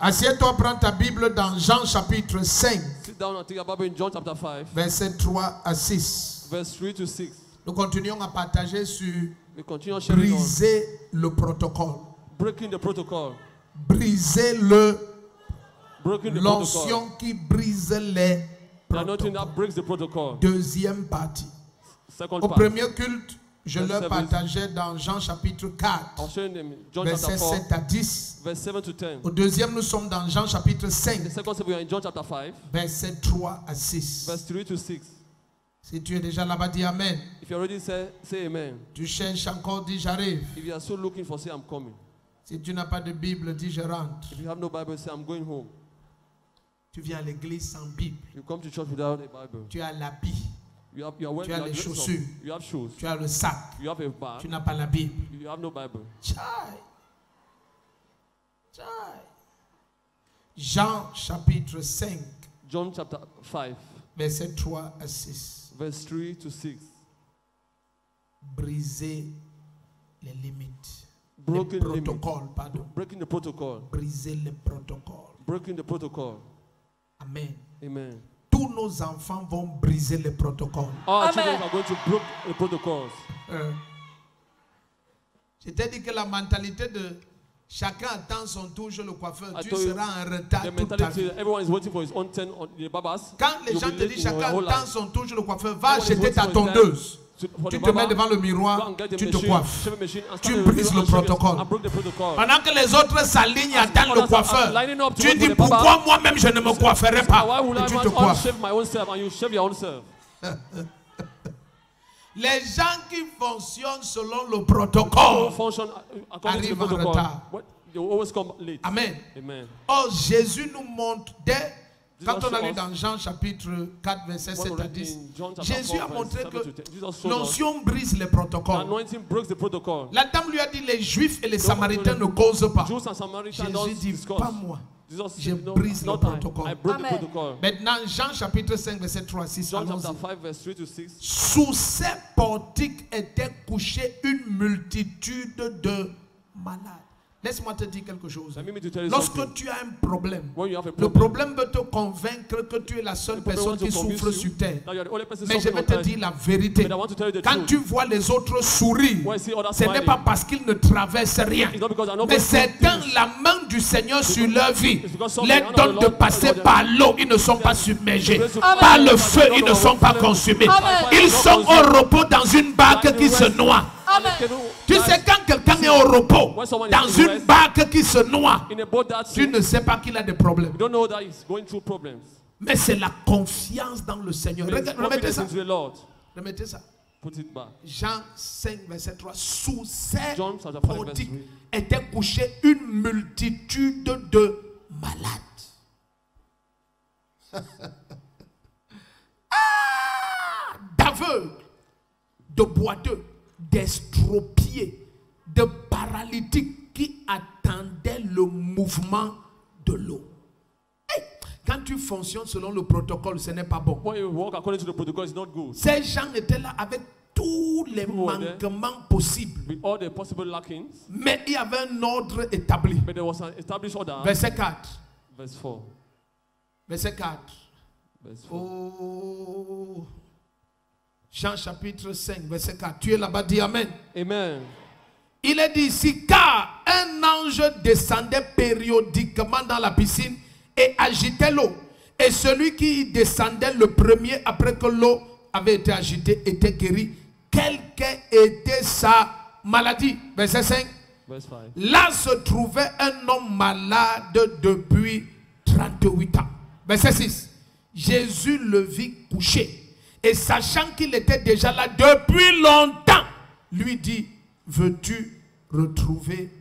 Assieds-toi, prends ta Bible dans Jean chapitre 5. Sit down and take your Bible in John chapter 5. Versets 3 à 6. Verse 3 to 6. Nous continuons à partager sur We continue sharing briser le protocole. breaking the protocol. Briser Breaking the protocol. l'onction qui brise les The anointing protocoles. that breaks the protocol. Deuxième partie. Second Au part. premier culte, je Verse leur 7. partageais dans Jean chapitre 4, I'll show you in John versets chapter 4, 7 à 10. verse 7 to 10. Au deuxième, nous sommes dans Jean chapitre The 5, second step, we are in John chapter 5, versets 3 à 6. verse 3 to 6. Si tu es déjà là-bas, dis Amen. If you already say amen. Tu cherches encore, dis j'arrive. If you are so looking for, say I'm coming. Si tu n'as pas de Bible, dis je rentre. If you have no Bible, say I'm going home. Tu viens à l'église sans Bible. You come to church without a Bible. Tu as l'habit, You are wearing, Tu as you are les dressed up. chaussures. You have shoes. tu as le sac, You have a bag. tu n'as pas la Bible. You have no Bible. Tchai. Tchai. Jean chapitre 5, John chapter 5, versets 3 à 6. verse 3 to 6. Briser les limites. Broken les limits. protocoles, pardon. Breaking the protocol. Briser les protocoles. Breaking the protocol. Amen. Amen. Tous nos enfants vont briser les protocoles. All our Amen. children are going to break the protocols. Je t'ai dit que la mentalité de chacun attend son tour chez le coiffeur. I Tu told you, seras en retard The toute ta mentality vie. that everyone is waiting for his own turn on the barbers. Quand les You'll gens be te late disent in your chacun whole attend life. son tour chez le coiffeur, va Everyone is acheter waiting ta for his time tondeuse. for Tu the te mets barber. devant le Go miroir, and get the tu te machine, coiffes. shave a machine, and Tu start brises the le and shave it, protocole. and break the protocol. Pendant que les autres s'alignent et attendent le others are coiffeur, lining up to tu wait dis for the barber. pourquoi moi-même je ne me coifferai Why pas. would Et I tu te not coiffes. shave my own self and you shave your own self? Les gens qui fonctionnent selon le Don't protocole function according to the Arrive en protocol. retard. What? They will always come late. Amen. Amen. Or, Jésus nous montre dès quand Jesus on a show lu us- dans Jean chapitre 4, verset What 7 we à read 10, in John chapter Jésus 4, a montré verse 7 to 10. Jesus que showed us l'onction brise les the protocoles. anointing breaks the protocol. La dame lui a dit, les Juifs et les Samaritains ne causent pas. Jews and Samaritans Jésus don't dit, discuss. pas moi. Jesus Je said, no, brise le not protocole. I break the Amen. protocol. Maintenant, Jean chapitre 5, verset 3 à 6, John chapter allons-y. 5, verse 3 to 6. Sous ces portiques étaient couchés une multitude de malades. Laisse-moi te dire quelque chose. Let me to tell you Lorsque something. tu as un problème, When you have a le problem, problème veut te convaincre que tu es la seule the problem personne wants to qui convince souffre you sur terre. that you are the only person Mais je suffering vais on te earth. dire la vérité. But I want to tell you the Quand truth. tu vois les autres sourire, When I see others ce n'est smiling, pas parce qu'ils ne traversent rien. it's not because I know Mais going c'est through dans things. la main du Seigneur sur leur vie. It's because some Les of the donne de Lord- passer Lord- par l'eau, ils ne sont pas submergés. Amen. Par le feu, ils ne sont pas consumés. Amen. Ils sont au repos dans une barque qui se noie. Amen. Tu sais, quand quelqu'un est au repos When someone is dans in une rest, barque qui se noie, in a boat that's tu ne sais pas qu'il a des problèmes. you don't know that he's going through problems. Mais c'est la confiance dans le Seigneur. It's Remettez confidence ça. into the Lord. Remettez ça. Put it back. Jean 5, verset 3. Sous ces John chapter 5, verse portiques 3. était couchée une multitude de malades. D'aveugles, de boiteux, d'estropiés, de paralytiques qui attendaient le mouvement de l'eau. Hey, quand tu fonctionnes selon le protocole, ce n'est pas bon. When you walk according to the protocol, it's not good. Ces gens étaient là avec tous les were there. manquements possibles. With all the possible lackings, Mais il y avait un ordre établi. but there was an established order. Verset 4. Verse 4. Verset 4. Verse 4. Oh. Jean chapitre 5, verset 4. Tu es là-bas, dis Amen. Amen. Il est dit ici, car un ange descendait périodiquement dans la piscine et agitait l'eau. Et celui qui y descendait le premier après que l'eau avait été agitée était guéri, quelle qu'ait été sa maladie. Verset 5. Verse 5. Là se trouvait un homme malade depuis 38 ans. Verset 6. Jésus le vit couché. Et sachant qu'il était déjà là depuis longtemps, lui dit, veux-tu retrouver?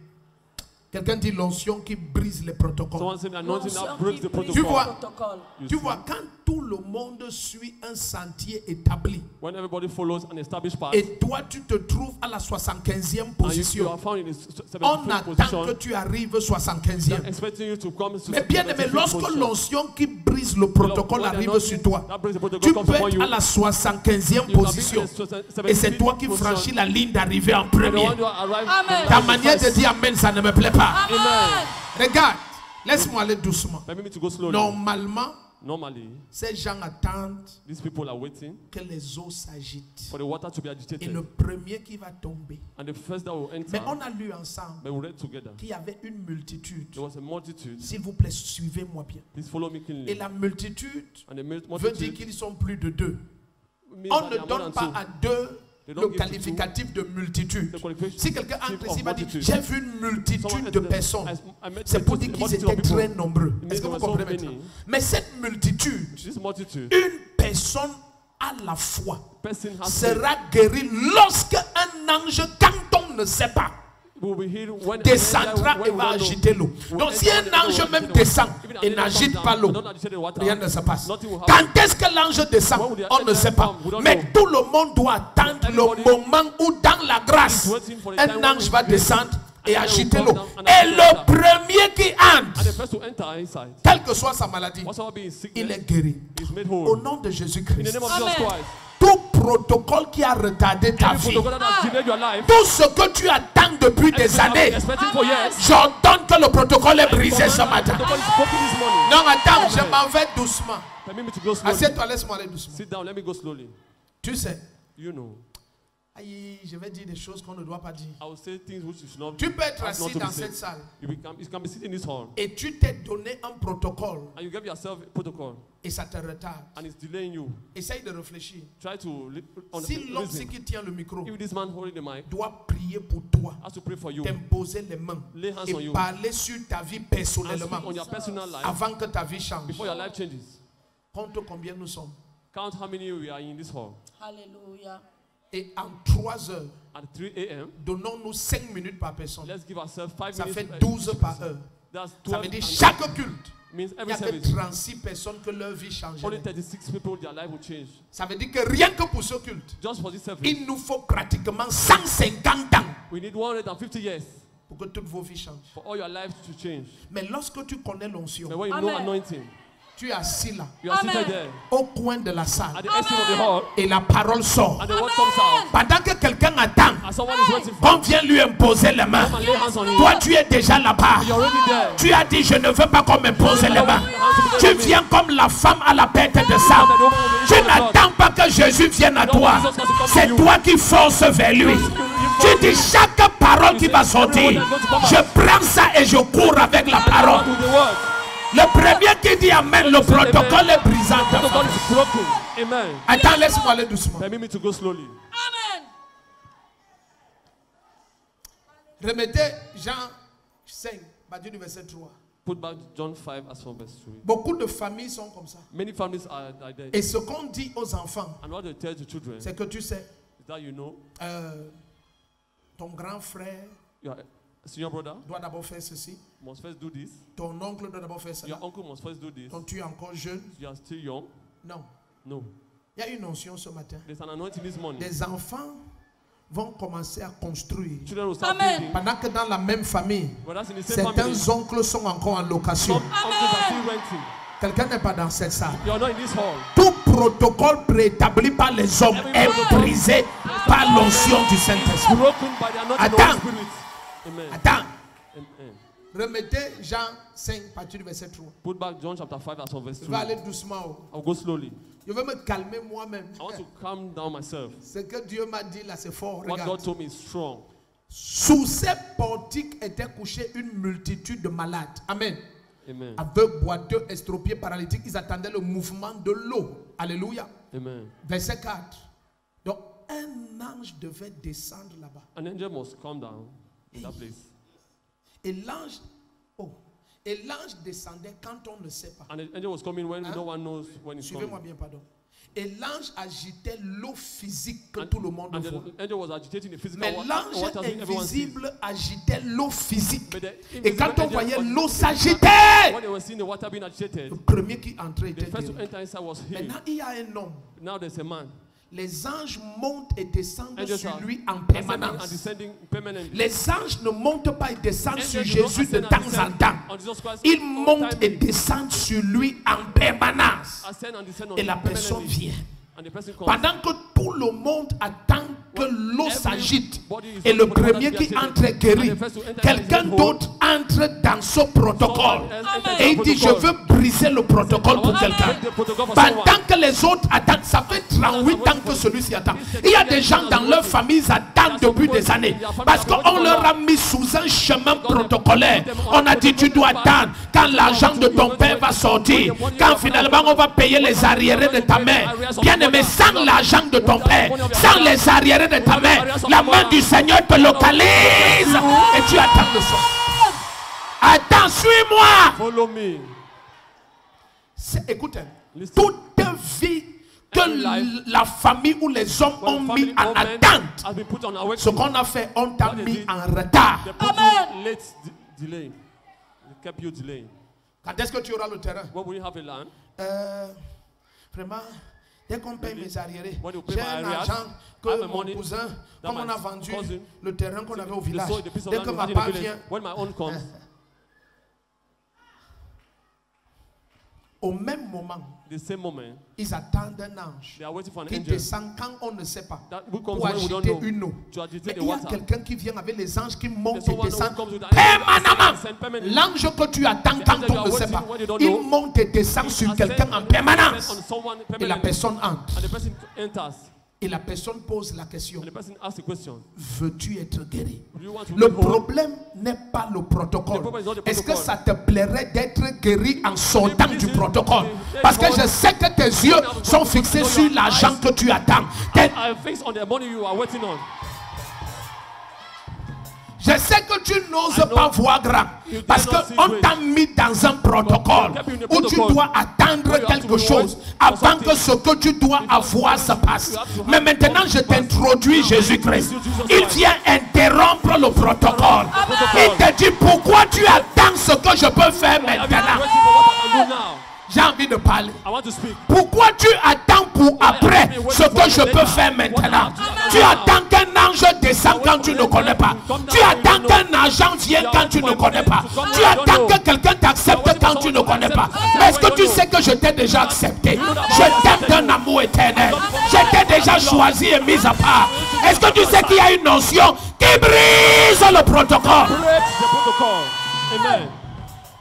Quelqu'un dit l'onction qui brise les protocoles. Someone said the anointing L'onction that breaks qui the brise Tu protocol. vois, protocole. tu vois, quand tout le monde suit un sentier établi, When everybody follows an established path, et toi tu te trouves à la 75e and you position, are found in the on 75th attend position, que tu arrives they're 75e. expecting you to come to Mais bien aimé, 75th lorsque position. l'onction qui brise le protocole When the arrive anointing sur toi, that breaks the protocol tu comes peux upon être you, à la 75e you can be position. in the Et c'est 75th toi qui position. franchis la ligne d'arrivée en And the premier. one who arrived Amen. Ta manière de dire Amen, ça ne me plaît pas. Amen. Regarde, Laisse-moi aller doucement. Permit me to go slowly. Normalement, Normally, ces gens attendent these people are waiting que les eaux s'agitent. for the water to be Et agitated. le premier qui va tomber. And the first that will enter, Mais on a lu ensemble but we read together. qu'il y avait une multitude. There was a multitude. S'il vous plaît, suivez-moi bien. Please follow me Et keenly. la multitude And the veut dire multitude qu'ils sont plus de deux. means On that ne they are more donne than pas two. à deux They le don't give to qualificatif de multitude. The qualification Si quelqu'un entre of ici va dire multitude. j'ai vu une Someone multitude else de says, personnes, I met c'est pour dire a qu'ils multitude of étaient people. très nombreux. It means Est-ce que there vous were so comprenez many. maintenant? Mais cette multitude, This multitude, une personne à la fois person has faith. sera guérie lorsque un ange, quand on ne sait pas, Will be healed when descendra when et we va don't know. agiter l'eau. Donc si un ange même descend et n'agite pas l'eau, rien ne se passe. Quand est-ce que l'ange descend? On ne sait pas. Mais tout le monde doit attendre le moment où dans la grâce, un ange va descendre et agiter l'eau. Et le premier qui And entre, the first to enter inside, quelle que soit sa maladie, whatsoever be in il sickness, est guéri. is made Au whole. nom de In the Jésus-Christ. name of Jesus Amen. Christ. Tout protocole qui a retardé ta Every vie, protocol that has delayed your life, tout ce que tu attends depuis des everything I've been années, expecting for years, j'ordonne que le protocole est brisé ce command, matin. protocol is broken this morning. Non, attends, je m'en vais doucement. Permit me to go slowly. Assieds-toi, laisse-moi aller doucement. Sit down, let me go slowly. Tu sais, You know, aïe, je vais dire des choses qu'on ne doit pas dire. I will say things which you should not Tu peux être ought not assis to be dans said. cette salle You can be sitting in this hall et tu t'es donné un protocole and you give yourself a protocol et ça te retarde. and it's delaying you. Essaye de réfléchir. Try to Si l'homme reason. qui tient le micro If this man holding the mic doit prier pour toi, has to pray for you, t'imposer les mains Lay hands on et you. parler sur ta vie and personnellement speak on your personal life avant que ta vie change. before your life changes. Compte combien nous sommes. Count how many we are in this hall. Hallelujah. Et en 3 heures, At 3 a.m., donnons-nous 5 minutes par personne. let's give ourselves 5 Ça minutes. fait 12 par heure. That's Ça 12 veut dire and chaque culte, means il n'y every a que service. 36 personnes que leur vie change. Only 36 people, their life will change. Ça veut dire que rien que pour ce culte, Just for this service, il nous faut pratiquement 150 ans we need 150 years pour que toutes vos vies changent. for all your lives to change. Mais lorsque tu connais l'onction, But when you know Amen. anointing, tu es assis là, you are Amen. seated there au coin de la at salle, the exit of the hall, et la parole sort. and the word comes out, Pendant que quelqu'un attend, and someone is waiting for on vient lui imposer les mains. come and lay hands on you. Toi, tu es déjà là-bas. You're already there. Tu as dit, je ne veux pas qu'on m'impose les mains. Tu viens comme la femme à la perte de sang. Tu n'attends pas que Jésus vienne à toi. C'est toi qui forces vers lui. Tu dis chaque parole qui va sortir. Je prends ça et je cours avec la parole. To the word. Le premier qui dit Amen, le protocole est brisant. Protocol is broken. Amen. Attends, laisse-moi aller doucement. Permit me to go slowly. Amen. Remettez Jean 5, à partir du verset 3. Put back John 5 as from verse 3. Beaucoup de familles sont comme ça. Many families are dead. Et ce qu'on dit aux enfants, And what they tell the children is c'est que tu sais, that you know ton grand frère your senior brother doit d'abord faire ceci, must first do this. ton oncle doit d'abord faire cela. Your uncle must first do this. Quand tu es encore jeune, You are still young. non. No. Il y a une notion ce matin. There's an anointing this morning. Les enfants vont commencer à construire. Children will start Amen. building. Pendant que dans la même famille, But that's in the same family. certains oncles sont encore en location. Some uncles are still renting. Quelqu'un n'est pas dans cette salle. You are not in this hall. Tout protocole préétabli par les hommes est brisé par l'onction du Saint-Esprit. Broken by the anointing of the Attends. Holy Spirit. Amen. Attends. Amen. Remettez Jean 5, partir du verset 3. Put back John chapter 5 as from verse Je 2. vais aller doucement. I'll go slowly. Je vais me calmer moi-même. I want to calm down myself. Ce que Dieu m'a dit là, c'est fort. What Regarde. God told me is strong. Sous ces portiques était couchée une multitude de malades. Amen. Amen. Aveugles, boiteux, estropiés, paralytiques. Ils attendaient le mouvement de l'eau. Alléluia. Amen. Verset 4. Donc, un ange devait descendre là-bas. An angel must come down in that place. Et l'ange, et l'ange descendait quand on ne sait pas. And the angel was coming when no one knows when it's Suivez-moi coming. bien, pardon. Et l'ange agitait l'eau physique que tout le monde And voit. the angel was agitating the physical Mais water l'ange that everyone sees. invisible agitait l'eau physique. But the Et quand invisible on angel voyait was- l'eau s'agiter, When they were seeing the water being agitated, le premier qui entrait the était first to guéri. enter inside was healed. Maintenant, il y a un homme. Now there's a man. Les anges montent et descendent Angels sur are lui en ascending and permanence. descending permanently. Les anges ne montent pas et descendent sur Angels do not Jésus de ascend and temps en descend temps. on Jesus Christ Ils all montent et timely. descendent sur lui en permanence. Ascend and descend on Et la him personne permanently. vient. And the person comes. Pendant que tout le monde attend que l'eau s'agite et le premier qui entre est guéri. Quelqu'un d'autre entre dans ce protocole et il dit je veux briser le protocole pour quelqu'un. Pendant que les autres attendent, ça fait 38 ans que celui-ci attend. Il y a des gens dans leur famille, ils attendent depuis des années parce qu'on leur a mis sous un chemin protocolaire. On a dit tu dois attendre quand l'argent de ton père va sortir, quand finalement on va payer les arriérés de ta mère. Bien aimé, sans l'argent de ton père, sans les arriérés de ta mère, la main du Seigneur te localise et tu attends le son. Attends, suis-moi. Follow me. Écoutez, toute vie que la famille ou les hommes ont mis en attente, ce qu'on a fait, on t'a mis en retard. Amen. Quand est-ce que tu auras le terrain? When will you have a land? Vraiment, dès qu'on paye mes arriérés, When you pay j'ai my un arrears, argent I que have a mon money cousin, that comme on my a vendu cousin, le terrain qu'on avait au village, sold the piece of dès land que we ma had in the part village. vient, When my own comes, au même moment, the same moment, ils attendent un ange they are waiting for an qui angel descend quand on ne sait pas that will come pour when we don't agiter know une eau. to agitate Mais the il y a water. quelqu'un qui vient avec les anges qui montent There's et someone who descendent comes with the permanemment. angel permanently. L'ange que tu attends The quand angel you on are ne sait waiting pas, when you don't il know, monte et descend sur He quelqu'un ascends en on permanence. someone Et la permanently. personne entre. And the person enters. Et la personne pose la question: And the person asks a question. veux-tu être guéri? Do you want to Le be whole? problème n'est pas le protocole. Le problème, c'est pas le Est-ce que protocole. ça te plairait d'être guéri en sortant du protocole? Parce que je sais que tes yeux sont fixés sur l'argent que tu attends. I fix on the money you are waiting on. Je sais que tu n'oses pas voir grand parce qu'on t'a mis dans un protocole où tu dois attendre quelque chose avant que ce que tu dois avoir se passe. Mais maintenant, je t'introduis Jésus-Christ. Il vient interrompre le protocole. Il te dit pourquoi tu attends ce que je peux faire maintenant. J'ai envie de parler. I want to speak. Pourquoi tu attends pour après ce que je peux faire maintenant? Tu attends qu'un ange descende quand tu ne connais pas. Tu attends qu'un agent vienne quand tu ne connais pas. Tu attends que quelqu'un t'accepte quand tu ne connais pas. Mais est-ce que tu sais que je t'ai déjà accepté? Je t'aime d'un amour éternel. Je t'ai déjà choisi et mis à part. Est-ce que tu sais qu'il y a une notion qui brise le protocole? Break the protocol. Amen.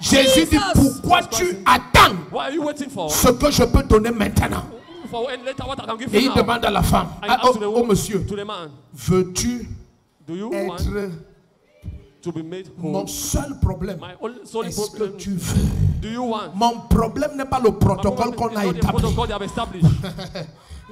Jésus dit pourquoi tu attends What are you waiting for? ce que je peux donner maintenant? For when later what I can give Et you il now. demande à la femme, And he asks to the au woman, monsieur, to the man, veux-tu do you want être to be made mon whole? seul problème? My only sole Est-ce que problem. tu veux? Do you want? Mon problème n'est pas le protocole qu'on a the établi. protocol they have established.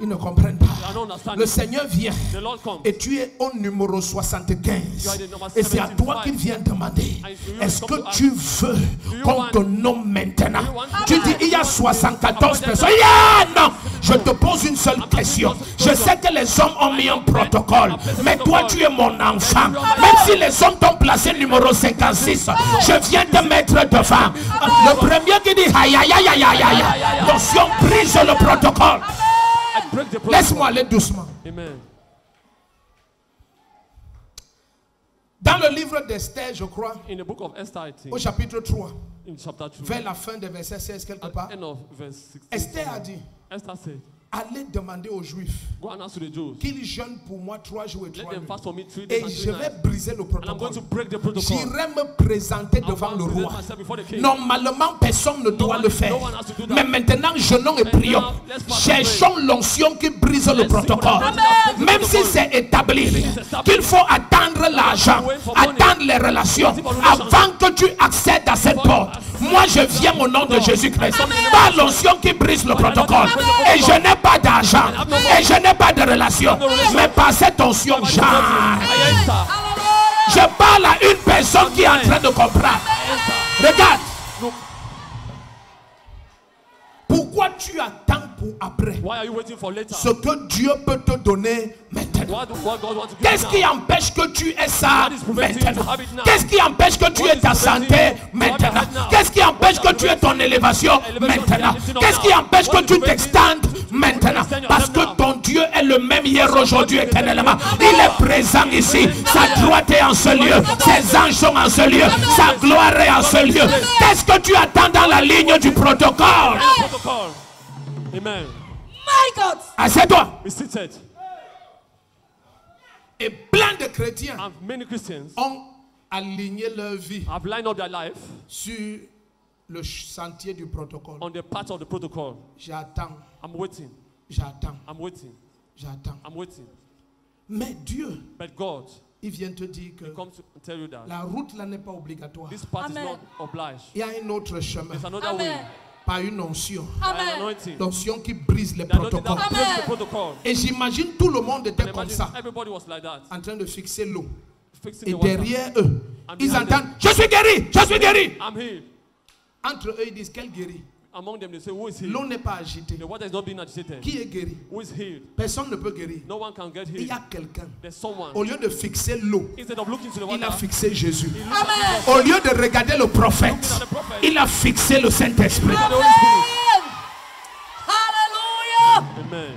Ils ne comprennent pas. I don't understand. Le Seigneur vient The Lord comes. et tu es au numéro 75. You are the number Et c'est à 75. toi qu'il vient demander, And you est-ce come que to tu veux you qu'on want- te nomme maintenant? Do you want- Tu dis, il y a 74 personnes. Yeah, non, je te pose une seule question. Je sais que les hommes ont mis un protocole, mais toi tu es mon enfant. Même si les hommes t'ont placé numéro 56, je viens te mettre devant. Le premier qui dit, aïe aïe aïe aïe aïe aïe, attention, brise le protocole. I break the protocol. Laisse-moi aller doucement. Amen. Dans le livre d'Esther, je crois, In the book of Esther, I think, au chapitre 3, in chapter 2, vers la fin de verset 16 quelque part, end of verse 16, Esther a dit, Esther said, allez demander aux Juifs go and ask to the Jews, qu'ils jeûnent pour moi 3 jours et let 3 them nuits. fast for me 3 days Et and je 3 vais nights. briser le And I'm going protocol. to break the protocol. J'irai me présenter devant le roi. myself before the king. Normalement, personne ne doit one- le faire. no one has to do that. Mais maintenant, jeûnons et prions. now, let's fast Cherchons l'onction qui brise le Let's see what protocole. happens. Même si c'est établi qu'il faut attendre l'argent, attendre les relations avant que tu accèdes à cette porte. Moi, je viens au nom de Jésus-Christ. Par l'onction qui brise le protocole. Et je n'ai pas d'argent. Et je n'ai pas de relation. Mais par cette onction, j'aille. I enter. Je parle à une personne qui est en train de comprendre. Regarde. Pourquoi tu attends pour après Why are you waiting for later? ce que Dieu peut te donner maintenant? What God wants to give Qu'est-ce you qui now? empêche que tu aies ça What is preventing you maintenant? to have it now? Qu'est-ce qui empêche que tu What aies is ta preventing santé you to have maintenant? it now? Qu'est-ce qui empêche What que is tu aies ton preventing élévation elevation maintenant? and lifting Qu'est-ce up qui now? empêche que What is tu preventing t'extendes maintenant? extend your Parce hand que now? ton Dieu est le même hier, aujourd'hui, éternellement. Il est présent ici. Sa droite est en ce lieu. Ses anges sont en ce lieu. Sa gloire est en ce lieu. Qu'est-ce que tu attends dans la ligne du protocole? Protocol. Amen. My God. Assieds-toi. Be seated. Et plein de chrétiens And many Christians ont aligné leur vie have lined up their life sur le sentier du protocole. on the path of the protocol. J'attends, I'm waiting. j'attends, I'm waiting. j'attends. I'm waiting. Mais Dieu, But God il vient te dire que comes to tell you that la route là n'est pas obligatoire. this path Amen. is not obliged. Il y a un autre chemin, There's another Amen. way. par une onction. An Amen. anointing. L'onction qui brise les The anointing protocoles. that breaks the Amen. protocol. Et j'imagine tout le monde était And comme imagine ça, everybody was like that. en train de fixer l'eau. Fixing Et the water. derrière eux, And ils behind entendent, je suis guéri, je suis guéri. I'm healed. Entre eux, ils disent, quel guéri? Among them, they say, who is healed? L'eau n'est pas agitée. The water is not being agitated. Qui est guéri? Who is healed? Personne ne peut guérir. No one can get Il healed. y a quelqu'un. There's someone. Au lieu de fixer l'eau, Instead of looking to the il a water, fixé Jésus. he looks at Jesus. Au lieu de regarder le prophète, Looking at the prophet. il a fixé le Saint-Esprit. Look at the Holy Spirit. Hallelujah. Amen.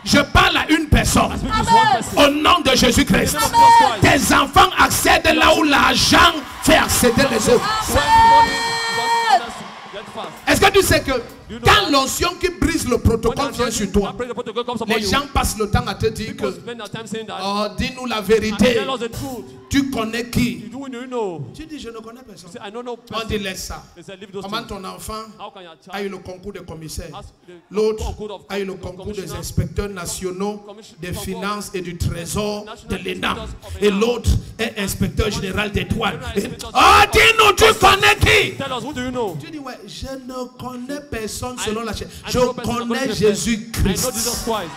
Je parle à une personne. I speak to one person. Au nom de Jésus-Christ. In the name of Jesus Christ. Tes enfants accèdent là où l'argent fait accéder les autres. When money wants others to get fast. Est-ce que tu sais que You know quand that? l'onction qui brise le protocole vient sur toi, the protocol comes upon les you, gens passent le temps à te dire people que spend their time saying that. oh, dis-nous la And vérité. tell us the truth. Tu connais qui? Do you know? Tu dis je ne connais personne. Say, I don't know On person. dit laisse ça. They said, leave those Comment things. ton enfant How can your a eu child le concours des commissaires? ask the L'autre concours of a eu le concours des commissioner, inspecteurs nationaux des finances et du trésor de l'ENA. of Et ENA. l'autre est inspecteur général des douanes. Oh, dis-nous, tu connais qui? Tell us, who do you know? Tu dis, ouais, je ne connais personne selon la chair. I Je know person according connais to the flesh. I know Jesus Jésus-Christ. Christ.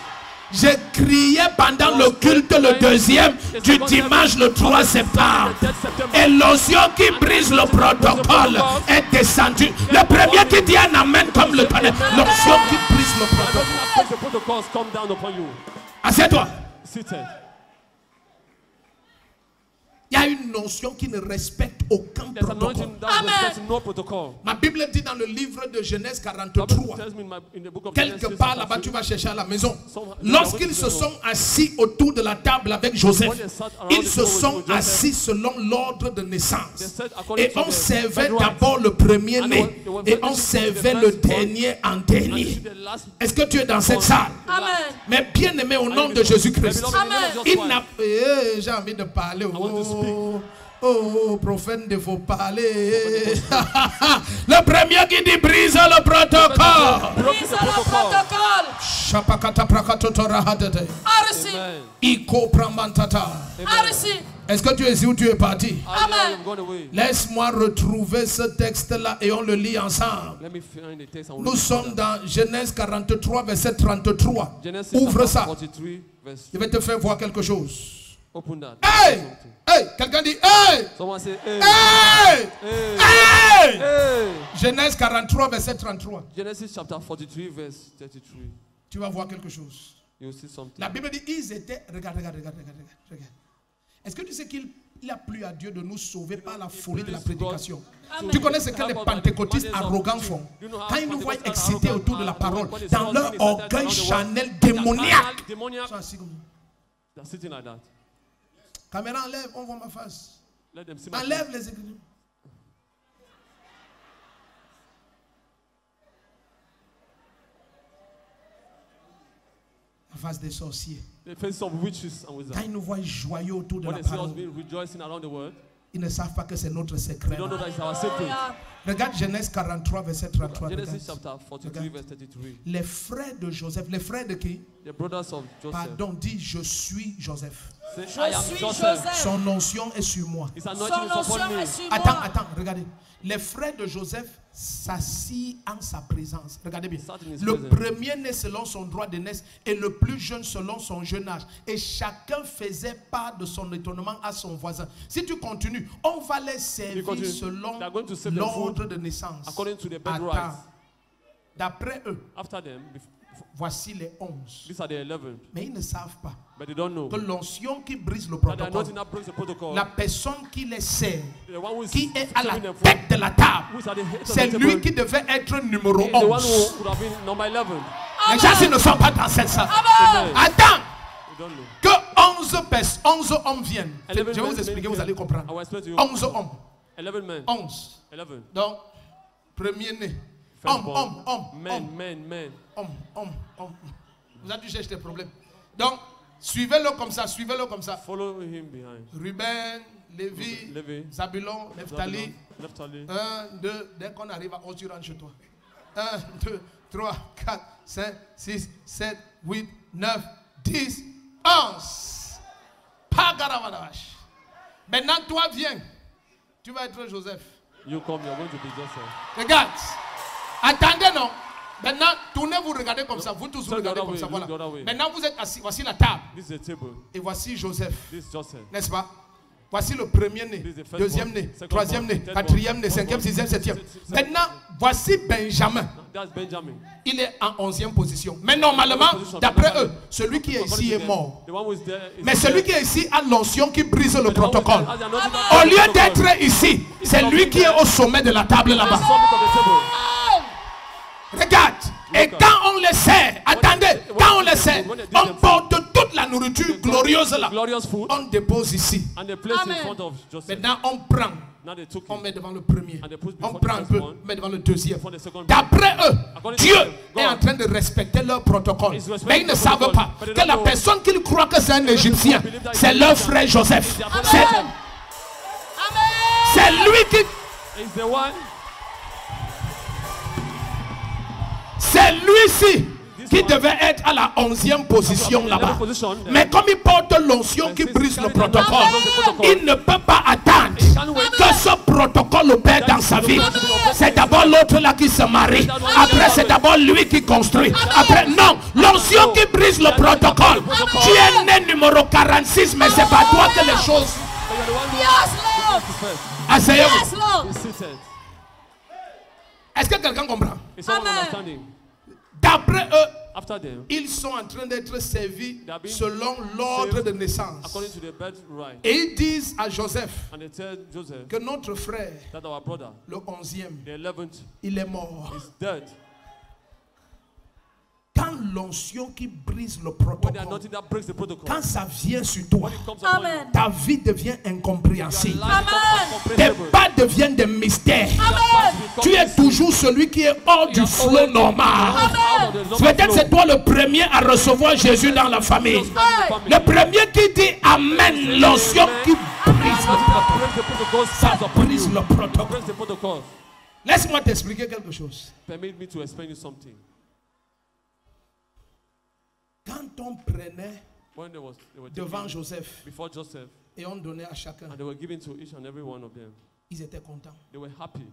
J'ai crié pendant le culte le deuxième du dimanche le 3 septembre. Et l'onction qui brise le protocole est descendue. Le premier qui dit un amen comme le tonnerre. L'onction qui brise le I don't protocole. think the protocols come down upon you. Assieds-toi. Seated. Il y a une notion qui ne respecte aucun There's protocole. anointing that respects no protocol. Ma Bible dit dans le livre de Genèse The Bible 43. tells me in the book of Quelque Genesis, part chapter là-bas, 3, tu vas chercher à la maison. Some- Lorsqu'ils se sont assis autour de la table avec Joseph, ils se sont assis selon l'ordre de naissance. Et on servait d'abord le premier-né et on servait le dernier en dernier. Est-ce que tu es dans cette salle? Amen. Mais bien aimé au nom de Jésus-Christ, il n'a j'ai envie de parler. Oh, prophète, il faut parler. Le premier qui dit brise le protocole. Brise le protocole. Shapakata prakatotora hadede. Arisi. Amen. Iko pramantata. Arisi. Est-ce que tu es ici ou tu es parti? Amen. I'm going away. Laisse-moi retrouver ce texte-là et on le lit ensemble. Let me find the text and we'll Nous read it sommes together. dans Genèse 43, verset 33. Genesis Ouvre chapter ça. 43, verse. Je vais te faire voir quelque chose. Open that. Hey! Something. Hey! Quelqu'un dit hey! Someone say, hey. Hey! Hey. Hey! Hey. Genèse 43, verset 33. Genesis chapter 43, verse 33. Tu vas voir quelque chose. You'll see something. La Bible dit ils étaient. Regarde. Est-ce que tu sais qu'il a plu à Dieu de nous sauver par la folie de la prédication? Amen. Tu connais ce que les pentecôtistes arrogants font? Quand ils nous voient excités autour de la parole, dans leur orgueil charnel démoniaque, ils sont assis comme ça. They're sitting like that. Caméra, enlève, on voit ma face. Let them see my Enlève les écritures. La face des sorciers. The faces of witches and Quand wizards. ils nous voient joyeux autour de When la they see us parole, being rejoicing around the world, ils ne savent pas que c'est notre secret. they don't know that it's our secret. Regarde Genèse 43, verset 33. Genesis regarde. chapter 43, verse 33. Les frères de Joseph, les frères de qui? The brothers of Joseph Pardon, dit je suis Joseph. say, Je I am suis Joseph. Joseph. Son onction est sur moi. His Son anointing is onction upon me. est sur Attends, moi. regardez. Les frères de Joseph s'assient en sa présence. Regardez bien. Sat in his Le presence. premier-né selon son droit de naissance et le plus jeune selon son jeune âge. Et chacun faisait part de son étonnement à son voisin. Si tu continues, on va les You servir continue. selon They are going to serve the l'ordre food de naissance. according to the birth Attends. rights. D'après eux, After them, voici les 11. these are the 11. Mais ils ne savent pas But they don't know que l'onction qui brise le that the protocole, anointing that breaks the protocol, la personne qui les sert, the one who is qui est à la serving them food, tête de la table, who is at the head of c'est the lui table, qui devait être numéro is the one 11. who could have been number 11. Les gens ils ne sont pas dans cette salle. Amen. Attends You don't know. que 11 hommes viennent. Je 11 vais vous men expliquer, came. vous allez I comprendre. will explain to you. 11 hommes. 11 men. 11. 11. Donc, premier-né. Firstborn. Homme. Men. Homme. Vous avez dû chercher des problèmes. Donc, Suivez-le comme ça, suivez-le comme ça. Follow him behind. Ruben, Lévi, Lévi, Zabulon, Nephtali. Naphtali. 1, 2, dès qu'on arrive à 11, tu rentres chez toi. 1, 2, 3, 4, 5, 6, 7, 8, 9, 10, 11. Pagaravadash. Maintenant, toi, viens. Tu vas être Joseph. You come, you're going to be Joseph. Regarde. Attendez, non. Maintenant, tournez, vous regardez comme ça. Vous tous vous Turn the regardez other comme way, ça. look Voilà. the other way. Maintenant, vous êtes assis. Voici la table. This is a table. Et voici Joseph. This is Joseph. N'est-ce pas? Voici le premier né, This is the first deuxième born, né, second troisième born, né, third quatrième born, né, fourth cinquième, born, sixième, septième. seventh. Maintenant, voici Benjamin. That's Benjamin. Il est en 11e position. Mais normalement, d'après eux, celui qui est ici est mort. The one who is there is Mais celui qui est ici a l'onction qui brise le the one who is there protocole. has the anointing that Au breaks the lieu protocol. d'être ici, c'est lui qui est au sommet de la table The là-bas. summit of the table. Regarde. Et quand on le sait, attendez, quand on le sait, on porte toute la nourriture glorieuse là. Glorious food. On dépose ici. And they place in Amen. front of Joseph. Maintenant, on prend. Now they took On him. met devant le premier. And they put On before prend the un first peu, one. on met devant le deuxième. For the second one. D'après eux, According to Dieu them, God est en train de respecter leur protocole. is respecting Mais ils ne the savent protocol. pas But they que don't la know. personne qu'ils croient que c'est un Égyptien, c'est leur frère Joseph. C'est- C'est lui qui... Is the one. C'est lui-ci qui devait être à la 11e position là-bas. Mais comme il porte l'onction qui brise le protocole, il ne peut pas attendre que ce protocole opère dans sa vie. C'est d'abord l'autre là qui se marie. Après, c'est d'abord lui qui construit. Après, non, l'onction qui brise le protocole. Tu es né numéro 46, mais c'est pas toi que les choses. But you're the one who Yes, Lord. is first. Asseyez-vous. Yes, Lord. Is seated. Est-ce que quelqu'un comprend? Is someone Amen. understanding? D'après eux, After them, ils sont en train d'être servis They are being selon l'ordre saved de naissance. according to the birthright. Et ils disent à Joseph And they tell Joseph que notre frère, that our brother, le 11e, the 11th, il est mort. is dead. Quand l'onction qui brise le When there are protocole, nothing that breaks the protocol, quand ça vient sur toi, when it comes upon Amen. you, ta vie devient your incompréhensible. life becomes Tes incomprehensible. pas deviennent des mystères. Amen. Tu es toujours celui qui est hors du flot normal. Peut-être c'est toi le premier à recevoir Jésus dans la famille. Le premier qui dit Amen, l'onction qui brise le protocole. Ça brise le protocole. Breaks the protocol. Laisse-moi t'expliquer quelque chose. Permit me to explain you something. Quand on prenait When they were devant taken Joseph before Joseph, et on donnait à chacun, and they were given to each and every one of them, ils étaient contents. they were happy.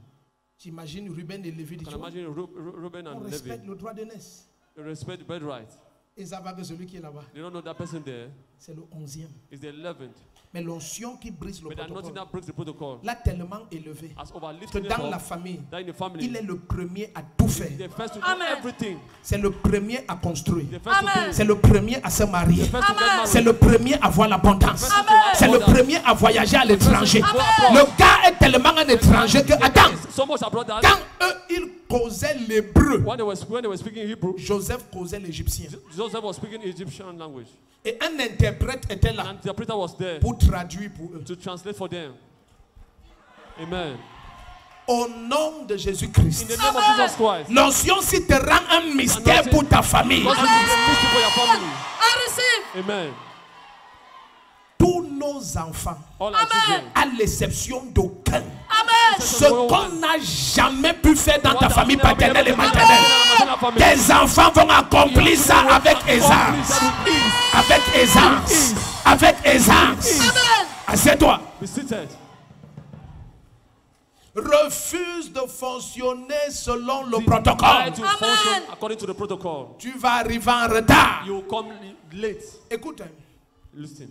J'imagine Ruben et Lévi. You can imagine Reuben On and Levi. respecte le droit de naissance. They respect the birthright. Ils savent que celui qui est là-bas, They don't know that person there c'est le 11e. is the 11th. Mais l'onction qui brise le But there's nothing protocole that breaks the protocol. l'a tellement élevé As que overlifted dans them la up, famille, that in the family, il est le premier à tout faire. the first to do Amen. everything. C'est le premier à construire. The first to Amen. do. C'est le premier à se marier. The first to get Amen. married. C'est le premier à voir l'abondance. Amen. C'est le premier à voyager à l'étranger. Amen. Le gars est tellement un étranger que, attends, So much abroad that quand eux, ils causaient l'hébreu, when they were speaking Hebrew, Joseph causait l'égyptien. Joseph was speaking Egyptian language. Et un interprète était An là interpreter was there pour traduire pour eux. to translate for them. Amen. Au nom de In Jésus-Christ. the name of Jesus Christ. L'onction si te rend un mystère pour ta famille. God is a mystery for your family. I receive. Amen. Tous nos enfants, All our children. à l'exception d'aucun, Amen. ce qu'on n'a jamais pu faire dans ta famille paternelle et maternelle, Amen. tes enfants vont accomplir ça avec aisance. Avec aisance. Avec aisance. Amen. Assieds-toi. Be seated. Refuse de fonctionner selon le Try protocole. to Amen. function according to the protocol. Tu vas arriver en retard. You will come late. Écoute, hein. Listen.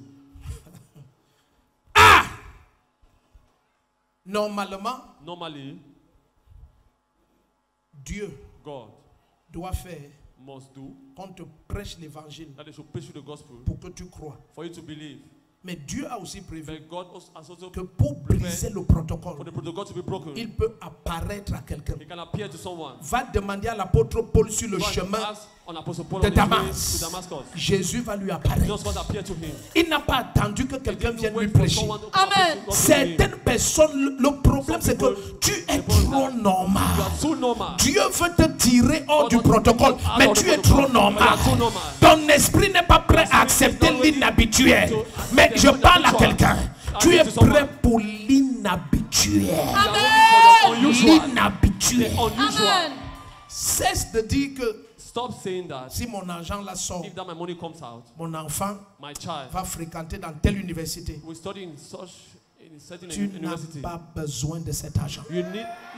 Normalement, Normally, Dieu God doit faire must do qu'on te prêche l'évangile that they should preach you the gospel pour que tu crois. for you to believe. Mais Dieu a aussi prévu But God has also que pour briser le protocole, for the protocol to be broken. il peut apparaître à quelqu'un. He can appear to someone. Va demander à l'apôtre Paul sur le Go and chemin ask on Apostle Paul de on his way Damas. to Damascus. Jésus va lui apparaître. Jesus was appear to him. Il n'a pas attendu que quelqu'un He vienne lui wait for prêcher. someone to Amen. come to him. Certaines personnes, le problème c'est que tu es trop You are normal. too normal. Dieu veut te tirer hors du protocole, mais tu es trop normal. Ton esprit n'est pas prêt à accepter l'inhabituel. Mais je parle à quelqu'un. Tu es prêt pour l'inhabituel. L'inhabituel. Unusual. Amen. Cesse de dire que Stop saying that. si mon argent là sort, If that my money comes out, mon enfant my child va fréquenter dans telle université. will study in a certain Tu n'as university. pas besoin de cet argent. You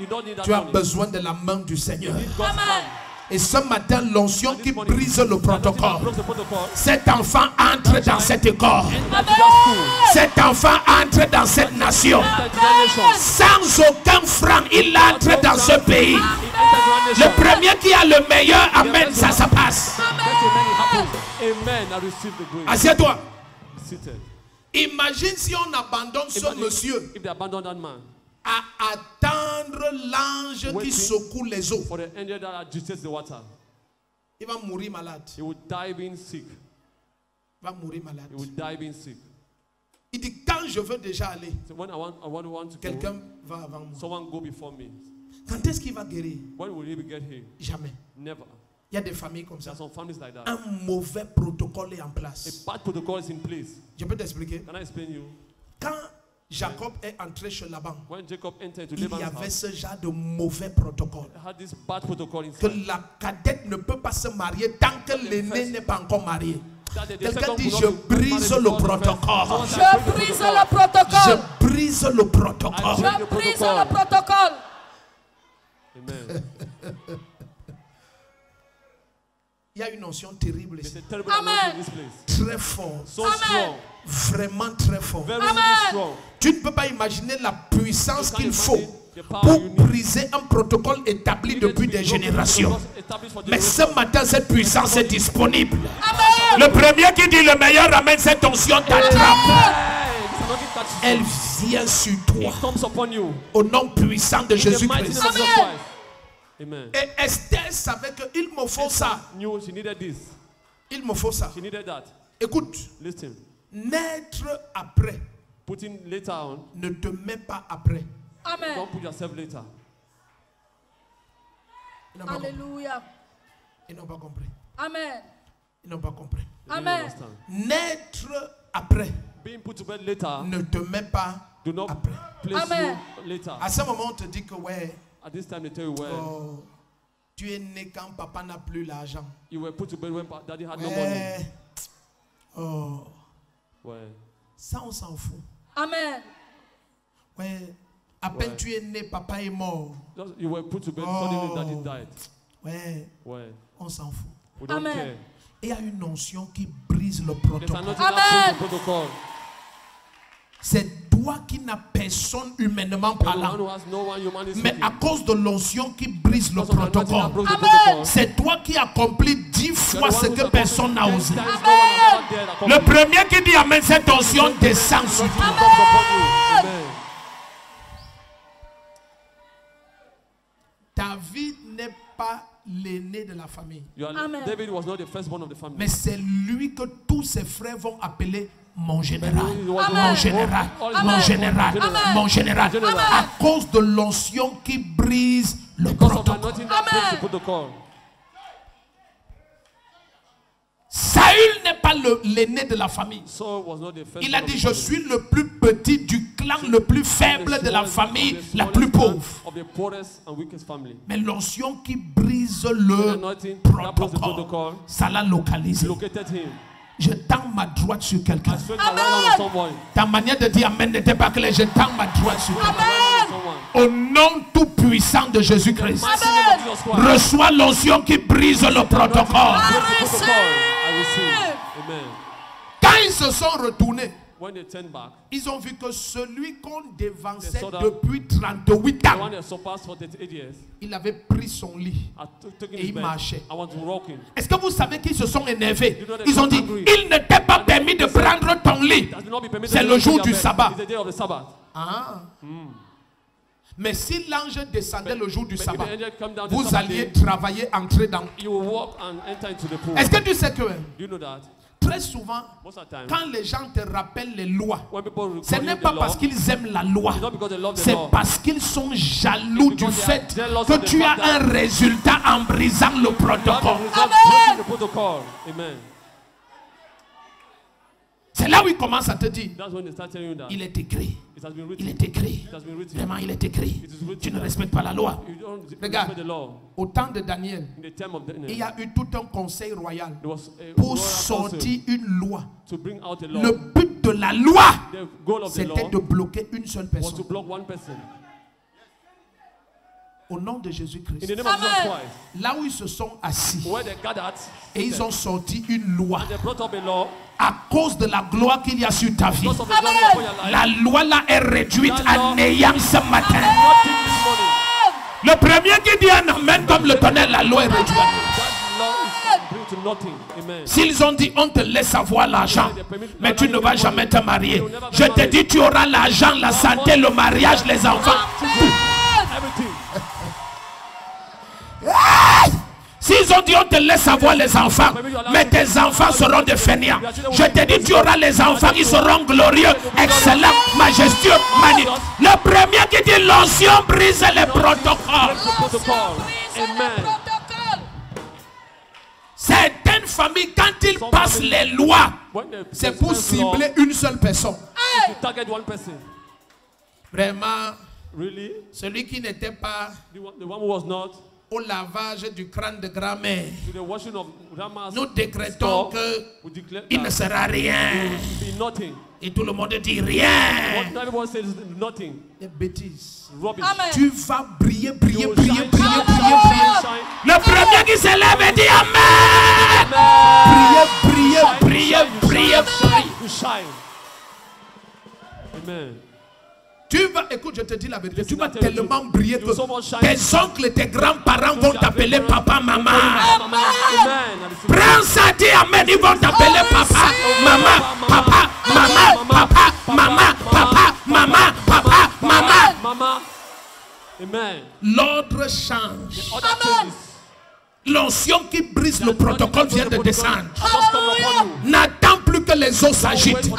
don't need that Tu as money. besoin de la main du Seigneur. You need God's hand. Et ce matin, l'onction qui This morning, brise le the anointing that protocole. broke the protocol. Cet enfant entre dans cette école. Enter to that school. Cet enfant entre dans cette nation. Enter to that nation. Sans aucun franc, il entre dans ce pays. He entered to that Le nation. premier qui a le meilleur, amen, ça se passe. Let amen happen. Amen. I receive the grace. Assieds-toi. Seated. Imagine si on abandonne ce Imagine monsieur if they abandon that man à attendre l'ange qui Waiting. secoue les eaux. for the angel that agitates the water, Il va mourir malade. he would die being sick. Il va mourir malade. He would die being sick. Il dit quand je veux déjà aller, So when I want to go, quelqu'un va avant moi. someone go before me. Quand est-ce qu'il va guérir? When will he get here? Jamais. Never. Il y a des familles comme ça. There are some families like that. Un mauvais protocole est en A place. bad protocol is in place. Je peux t'expliquer. Can I explain you? Quand Jacob est entré chez Laban, When Jacob entered to il y Laban's avait house, ce genre de mauvais protocole. he had this bad protocol Que inside. la cadette ne peut pas se marier tant que l'aîné n'est pas encore marié. That the Quelqu'un second dit, could je not be brise married le before the first. protocole. Someone said, Je break the brise protocol. le protocole. Je brise le protocole. Je brise le protocole. Amen. Il y a une notion terrible There's ici. a terrible Amen. anointing in this place. Très fort. So Amen. strong. Vraiment très fort. Very, Amen. very strong. Tu ne peux pas imaginer la puissance You qu'il can't faut imagine the power pour you need. briser un protocole établi You need depuis to be des broken générations. protocols established for Mais ce generations. matin, cette puissance est disponible. Amen. Le premier qui dit le meilleur ramène cette onction t'attrape. Hey, this anointing touches Elle you. vient sur toi. It comes upon you. Au nom puissant de In the mighty Jésus-Christ. name of Jesus Christ. Amen. Et Esther savait qu'il me faut ça. Knew she needed this. Il me faut ça. She needed that. Écoute, Listen. naître après Putting later on. ne te met pas après. Amen. Don't put yourself later. Ils n'ont pas compris. Alléluia. Ils n'ont pas compris. Amen. Ils n'ont pas compris. You didn't Amen. understand. Naître après Being put to bed later ne te met pas do not après. place Amen. you later. À ce moment, on te dit que ouais, At this time they tell you where oh, tu es né quand papa n'a plus l'argent. you were put to bed when daddy had no money. Ouais. Oh, Where ça on s'en fout. Amen. Ouais. À peine Ouais. tu es né, papa est mort. just, you were put to bed Oh. suddenly daddy died. Ouais, Where on s'en fout. we don't Amen. care. Et il y a une notion qui brise le There's protocole. anointing Amen. that breaks the protocol. C'est toi qui n'as personne humainement You're the one parlant. who has no one human is Mais à cause de l'onction qui brise le because of the anointing that protocole, broke the Amen. protocol. c'est toi qui accomplis 10 You're fois the ce one que who's personne n'a accomplished osé. 10 times no one has ever dared Le accomplish. premier qui dit Amen, cette onction descend sur toi. Anointing comes upon you. Amen. David n'est pas l'aîné de la famille. Amen. David was not the firstborn of the family. Mais c'est lui que tous ses frères vont appeler mon général. He was the Mon one- général, all- mon all- général, Amen. mon général. Général. À cause de l'onction qui brise le Because of the protocole. anointing that breaks the Amen. protocol. Saül n'est pas l'aîné de la famille. Saul was not the first. Il a dit, je suis le plus petit du clan le plus faible de la famille la plus pauvre. Of the poorest and weakest family. Mais l'onction qui brise The le anointing that breaks the protocole, protocol ça l'a localisé. located him. Je tends ma droite sur quelqu'un. I straight my right hand on someone. Ta manière de dire Amen n'était pas claire. Je tends ma droite sur quelqu'un. Someone. Au nom tout puissant de Jésus-Christ, Mighty name of Jesus Christ. reçois l'onction qui brise le protocole. Break the protocol. I receive. Amen. Quand ils se sont retournés, when they turned back, ils ont vu que celui qu'on dévançait They saw that depuis 38 the ans, one that surpassed for 38 years, il avait pris son lit. had taken Et his il bed. marchait. I want to walk in. Est-ce que vous savez qu'ils se sont énervés? You know they Ils ont got dit, angry. il ne t'est pas permis de prendre ton lit. It has not been permitted C'est to le go to jour your du bed. sabbat. It's the day of the Sabbath. Ah. Mais si l'ange descendait le jour du But if sabbat, the angel come down the vous Sabbath alliez day, travailler, entrer dans... you will walk and enter into the pool. Est-ce que tu sais que Do you know that? très souvent, Most of the time, quand les gens te rappellent les lois, when people ce recall n'est you pas the law, parce qu'ils aiment la loi, it's not because they love the c'est law. parce qu'ils sont jaloux It's du because they are fait jealous que of the tu as fact that un résultat en brisant le God protocole. will just break the protocol. Amen. C'est là où il commence à te dire, That's when they start telling you that. il est écrit, It has been il written. est écrit, It has been written. vraiment il est écrit, It is written tu ne that respectes pas la loi. you don't Regarde. respect the law. Au temps de Daniel, In the time of il Daniel, y a eu tout un conseil royal there was a pour royal council sortir une loi. to bring out a law. Le but de la loi, The goal of the c'était law de bloquer une seule was to personne. block one person. Au nom de In Jésus-Christ. the name of Jesus Amen. Christ, Là où ils se sont assis where they gathered, et ils ont sorti une loi they brought up a law à cause de la gloire qu'il y a sur ta vie. because of the glory upon your life. La loi là est réduite That à law- néant ce matin. Nothing this morning. Le premier qui dit un amen comme le tonnerre, la loi est réduite. That law is bring to nothing. Amen. S'ils ont dit on te laisse avoir l'argent, mais tu ne vas jamais te marier. Je te dis tu auras l'argent, la santé, le mariage, les enfants. Everything. S'ils ont dit on te laisse avoir les enfants, mais tes enfants seront des fainéants. Je te dis tu auras les enfants, ils seront glorieux, excellents, majestueux, magnifiques. Le premier qui dit l'onction brise les protocoles. The protocol. Brise le Amen. protocole. Certaines familles, quand ils passent les lois, When they c'est pour dispense law, cibler une seule personne. to target one person. Vraiment, Really? celui qui n'était pas The one who was not au lavage du crâne de grand-mère, to the washing of grandma's nous décrétons store, we declare qu'il ne that sera rien. it will be nothing. Et tout le monde dit rien. What everyone says is nothing. Des bêtises. Rubbish. Amen. Tu vas briller, briller, You will briller, shine, briller, shine, briller, shine, briller. shine. Le premier qui s'élève et dit Amen. Briller, briller, briller, briller, briller. You shine. Amen. Tu vas, écoute, je te dis la vérité, tu vas Listen, I tell you tellement the truth. briller You so much que shine. tes oncles et tes grands-parents vont t'appeler papa, maman. Amen. Prends ça, dis Amen, ils vont t'appeler papa, maman, papa, maman, papa, maman, papa, maman, papa, maman. Mama. Amen. L'ordre change. Other changes. L'onction qui brise le protocole vient de descendre. Just come upon you. N'attends plus que les eaux s'agitent.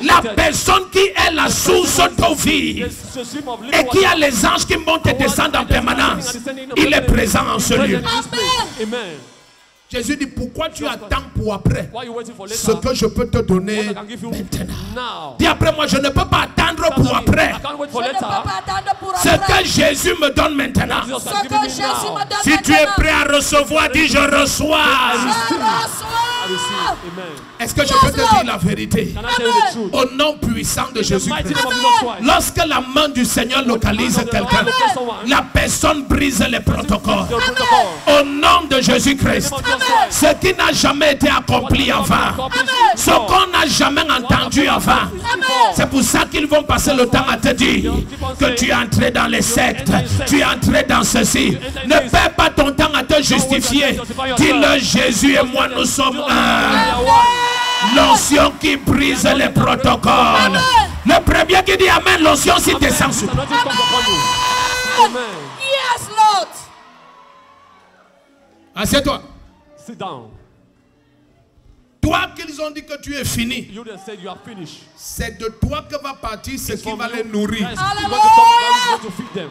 La personne qui est la source d'eau vive The stream of living et qui a water. les anges qui montent et descendent en permanence, il est présent en ce lieu. Amen. Jésus dit, pourquoi tu attends pour après Why are you waiting for ce later? que je peux te donner What I can give you maintenant? now. Dis après moi, je ne peux pas attendre pour après I can't wait Je for ne peux later. pas attendre pour ce après. que Jésus me donne maintenant. Jesus Ce has que given me Jésus now. me donne Si tu es maintenant. prêt à recevoir, dis je reçois. Je I receive. reçois. Amen. Est-ce que je peux te dire la vérité? Can I tell you the truth? Au nom puissant de In the mighty Jésus-Christ. name of Jesus Christ. Lorsque la main du Seigneur localise quelqu'un, la personne brise les protocoles. The protocol. Au nom de Jésus-Christ, ce qui n'a jamais été accompli avant, ce qu'on n'a jamais entendu avant, c'est pour ça qu'ils vont passer le temps à te dire que tu es entré dans les sectes, tu es entré dans ceci. Ne perds pas ton temps à te justifier. Dis-le, Jésus et moi, nous sommes un. L'onction qui brise les protocoles. Le premier qui dit Amen, l'onction s'y descend sur. Anointing comes upon you. Amen. Yes, Lord. Assieds-toi. Sit down. Toi qu'ils ont dit que tu es fini, You then said you are finished. c'est de toi que va partir ce qui va les nourrir. That is going to feed them.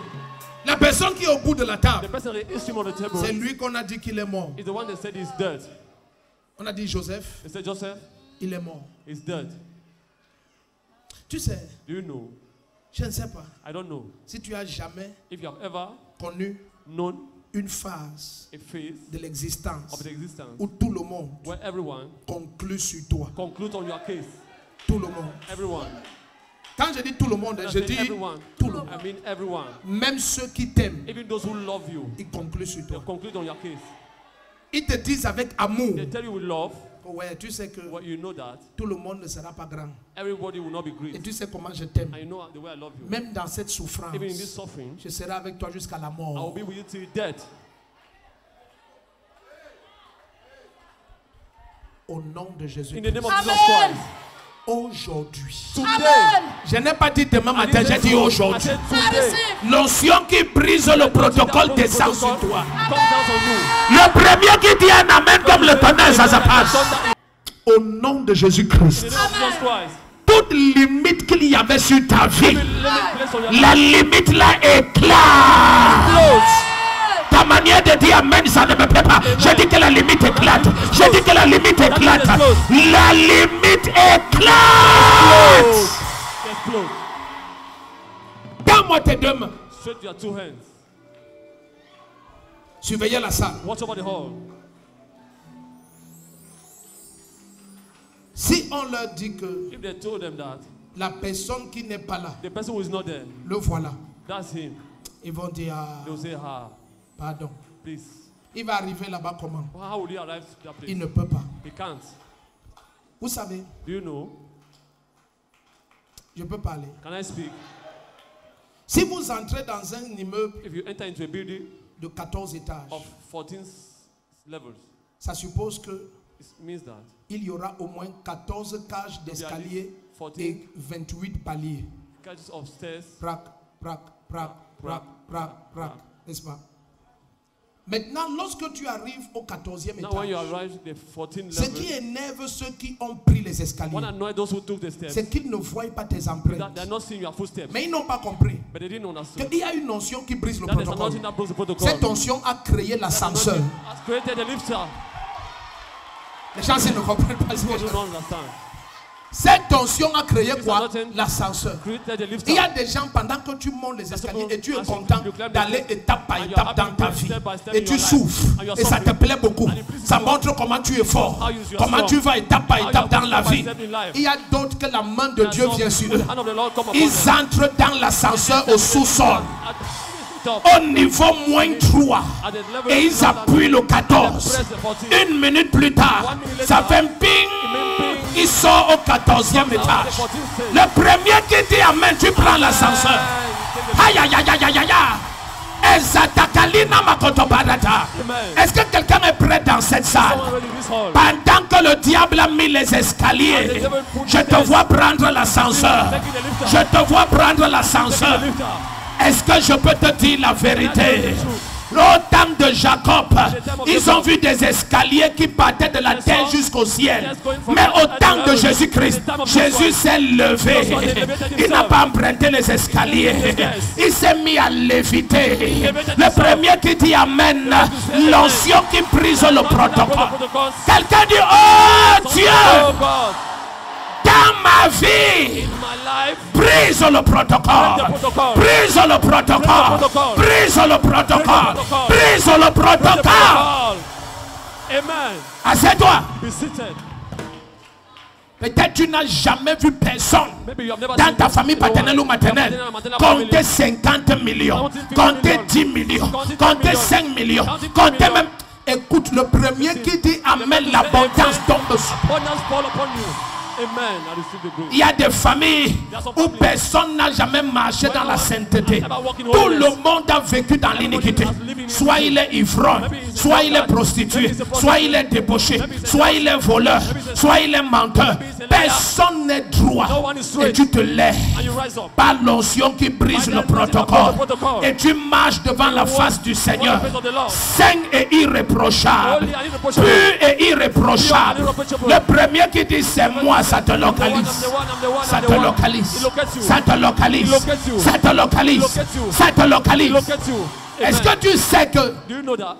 La personne qui est au bout de la The table, person is him on the table c'est lui qu'on a dit qu'il est mort. is the one that said he's dead. On a dit Joseph, They said Joseph il est mort. is dead. Tu sais, Do you know? je ne sais pas I don't know. si tu as jamais If you have ever connu known une phase a phase de l'existence of the existence où tout le monde where everyone conclut sur toi. concludes on your case. Tout le monde. Everyone. Quand je dis tout le monde, When I je say dis everyone, tout le monde. I mean everyone. Même ceux qui t'aiment, Even those who love you, ils concluent sur they toi. conclude on your case. Ils te disent avec amour. They tell you with love. Oh ouais, tu sais que Well, you know that tout le monde ne sera pas grand. everybody will not be Et great. tu sais comment je t'aime. And you know the way I love you. Même dans cette souffrance, Even in this suffering, je serai avec toi jusqu'à la I will mort. be with you till death. Au nom de Jésus. In the name of Amen. Jesus Christ. Aujourd'hui. Today. Amen. Je n'ai pas dit demain matin, j'ai dit I aujourd'hui. said I today. receive. L'onction qui brise le protocole descend sur toi. Come down on you. Le premier qui dit un amen comme le tonnerre, ça se passe. Au nom de In Jésus-Christ. the name of Jesus Christ. Toute limite qu'il y avait sur ta vie, Every limit placed on your la limite là éclate. clothes. Ta manière de dire amen, ça ne me plaît pas. Je dis que la limite éclate. Je dis que la limite éclate. La limite éclate. Explode. Donne-moi tes deux mains. Straight your two hands. Surveillez la salle. Watch over the hall. Si on leur dit que If they told them that la personne qui n'est pas là, the person who is not there, le voilà, that's him, ils vont dire ah, they'll say, pardon. please. Il va arriver là-bas comment? Well, how will he arrive to that Il place? ne peut pas. He can't. Vous savez, Do you know? je peux parler. Can I speak? Si vous entrez dans un immeuble If you enter into a building de 14 étages, of 14 levels, ça suppose que it means that il y aura au moins 14 cages d'escalier 14 et 28 paliers. cages of stairs. Prac, prac, prac, prac, prac, prac, n'est-ce pas? Maintenant, lorsque tu arrives au 14e Now when you étage, arrive at the 14th ce qui level, énerve ceux qui ont pris les escaliers, one annoy those who took the steps, c'est qu'ils ne voient pas tes that empreintes. they're not seeing your footsteps, Mais ils n'ont pas compris but they didn't understand qu'il y a une notion qui brise le that there's protocole. nothing that breaks the protocol. Cette notion a créé l'ascenseur. Has created a lifter. Les gens ils ne comprennent pas ce que People je do not understand. Cette tension a créé quoi? nothing. L'ascenseur. Created a lifter. Il y a des gens pendant que tu montes les escaliers et tu es As you content climb the d'aller steps, étape par and you're étape happy dans to ta go vie step by step et in tu your life, souffres and you're et ça te suffering. plaît beaucoup. And it pleases Ça you. montre comment tu es fort, How you are comment strong. tu vas étape par How étape you are dans la step by vie. step in life. Il y a d'autres que la main de Dieu vient sur eux. The hand of the Lord come upon Ils them. entrent dans l'ascenseur au sous-sol, At the top, au niveau moins 3. at the level Et of ils appuient le 14. press the 14. Une minute plus tard, ça fait un ping. Il sort au 14e étage. Le premier qui dit amen, tu prends l'ascenseur. Aïe aïe aïe aïe aïe aïe. Ezatakalina makotobarata. Est-ce que quelqu'un est prêt dans cette salle? Someone ready in this hall. Pendant que le diable a mis les escaliers, je te vois prendre l'ascenseur. Je te vois prendre l'ascenseur. Est-ce que je peux te dire la vérité? Au temps de Jacob, ils ont vu des escaliers qui partaient de la terre jusqu'au ciel. Mais au temps de Jésus-Christ, Jésus s'est levé. Il n'a pas emprunté les escaliers. Il s'est mis à léviter. Le premier qui dit amen, l'onction qui brise le protocole. Quelqu'un dit, oh Dieu, Oh God, dans ma vie, in my life, brise le protocole. Brise le protocole. Brise le protocole. Brise le protocole. protocol. Amen. Assieds-toi. Be seated. Peut-être tu n'as jamais vu personne Maybe you have never dans seen ta this famille in your paternelle ou life. maternelle Your maternal compter family. 50 millions, compter 10 millions, compter 5 millions, compter même. Écoute, le premier qui dit amen, l'abondance tombe sur. Abundance fall upon you. Amen. I receive the grace. Il y a des familles où personne n'a jamais marché dans la sainteté. Tout le monde a vécu dans l'iniquité. Soit il est ivrogne, soit il est prostitué, soit il est débauché, soit il est voleur, soit il est menteur. Personne n'est droit. Et tu te lèves And you rise up. par l'onction qui brise le protocole. Et tu marches devant la face du Seigneur. Saint et irréprochable. Pur et irréprochable. Le premier qui dit c'est moi, ça te localise. Ça te localise. Ça te localise. Ça te localise. Ça te localise. Look at you. Est-ce que tu sais que Do you know that?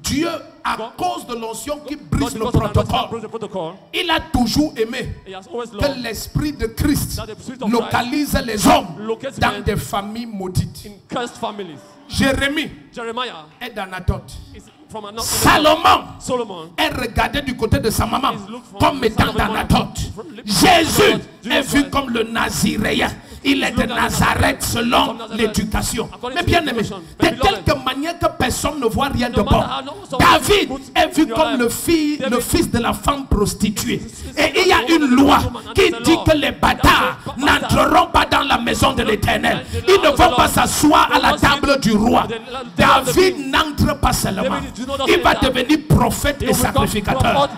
Dieu, à cause de l'onction qui God, brise le because of that protocole, breaks the protocol, il a toujours aimé He has always que loved l'esprit de Christ that the spirit of localise les hommes locates dans men des familles maudites. in cursed families. Jérémie Jeremiah est d'Anatote. is from another. Salomon Solomon est regardé du côté de sa maman comme étant d'Anatote. Jésus est vu comme le Naziréen. Il est de Nazareth selon l'éducation. Mais bien aimé, de quelque manière que personne ne voit rien de bon, David est vu comme le fils de la femme prostituée. Et il y a une loi qui dit que les bâtards n'entreront pas dans la maison de l'Éternel. Ils ne vont pas s'asseoir à la table du roi. David n'entre pas seulement. Il va devenir prophète et sacrificateur.